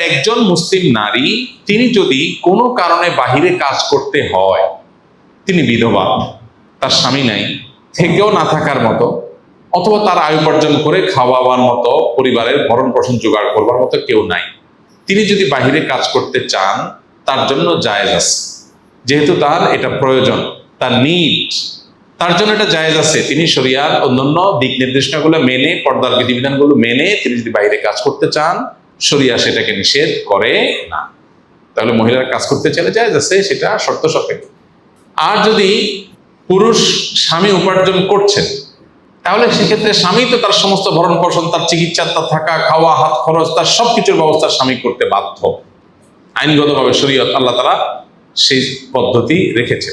একজন মুসলিম নারী তিনি যদি কোনো কারণে বাহিরে কাজ করতে হয়, তিনি বিধবা, তার স্বামী নাই, থেকেও না থাকার মতো, অথবা তার আয় উপার্জন করে খাওয়াবার মতো, পরিবারের ভরণ পোষণ জোগাড় করবার মতো কেউ নাই, তিনি যদি বাহিরে কাজ করতে চান তার জন্য জায়েজ আছে। যেহেতু তার এটা প্রয়োজন, তার নিড, তার জন্য এটা জায়েজ আছে। তিনি শরিয়ার অন্যান্য দিক নির্দেশনাগুলো মেনে, পর্দার বিধিবিধানগুলো মেনে তিনি যদি বাইরে কাজ করতে চান, শরিয়া সেটাকে নিষেধ করে না। তাহলে মহিলারা কাজ করতে চাইলে জায়েজ আছে, সেটা শর্ত সাপেক্ষে। আর যদি পুরুষ স্বামী উপার্জন করছেন, তাহলে সেক্ষেত্রে স্বামী তো তার সমস্ত ভরণ পোষণ, তার চিকিৎসা, তার থাকা খাওয়া, হাত খরচ, তার সবকিছুর ব্যবস্থা স্বামী করতে বাধ্য। আইনগতভাবে শরীয়ত আল্লাহ তাআলা সেই পদ্ধতি রেখেছে।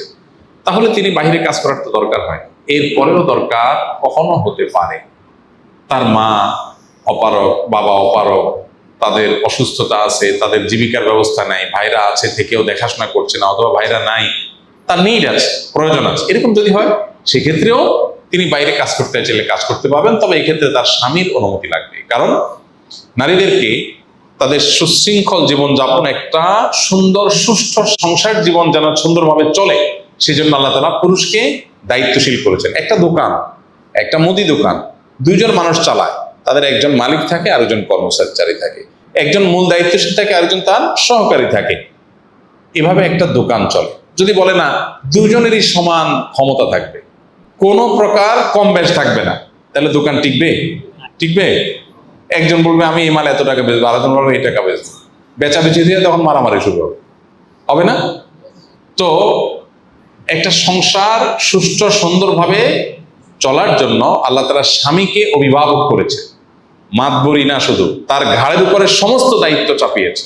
তাহলে তিনি বাহিরে কাজ করার তো দরকার হয়। এরপরেও দরকার কখনো হতে পারে তার মা অপারক, বাবা অপারক, তাদের অসুস্থতা আছে, তাদের জীবিকার ব্যবস্থা নাই, ভাইরা আছে থেকেও দেখাশোনা করছে না, অথবা ভাইরা নাই, তার নিড আছে, প্রয়োজন আছে, এরকম যদি হয় সেক্ষেত্রেও তিনি বাইরে কাজ করতে চাইলে কাজ করতে পারবেন। তবে এক্ষেত্রে তার স্বামীর অনুমতি লাগবে। কারণ নারীদেরকে তাদের সুশৃঙ্খল জীবনযাপন, একটা সুন্দর সুষ্ঠু সংসার জীবন যেন সুন্দরভাবে চলে, সেজন্য আল্লাহ তাআলা পুরুষকে দায়িত্বশীল করেছেন। একটা দোকান, একটা মুদি দোকান, দুইজন মানুষ চালায়, তাদের একজন মালিক থাকে, আরেকজন কর্মচারী থাকে, একজন মূল দায়িত্বশীল থাকে, আরেকজন তার সহকারী থাকে। এভাবে একটা দোকান চলে। যদি বলে না দুজনেরই সমান ক্ষমতা থাকবে, কোনো প্রকার কম বেশ থাকবে না, তাহলে দোকান টিকবে? টিকবে? একজন বলবে আমি এই মাল এত টাকা বেচবো, আরেকজন বলবে এই টাকা বেচবো, বেচাবেচি দিয়ে তখন মারামারি শুরু হবে না? তো একটা সংসার সুষ্ঠু সুন্দরভাবে চলার জন্য আল্লাহ তাআলা স্বামীকে অভিভাবক করেছে, মাতবরি না, শুধু তার ঘাড়ের উপরে সমস্ত দায়িত্ব চাপিয়েছে।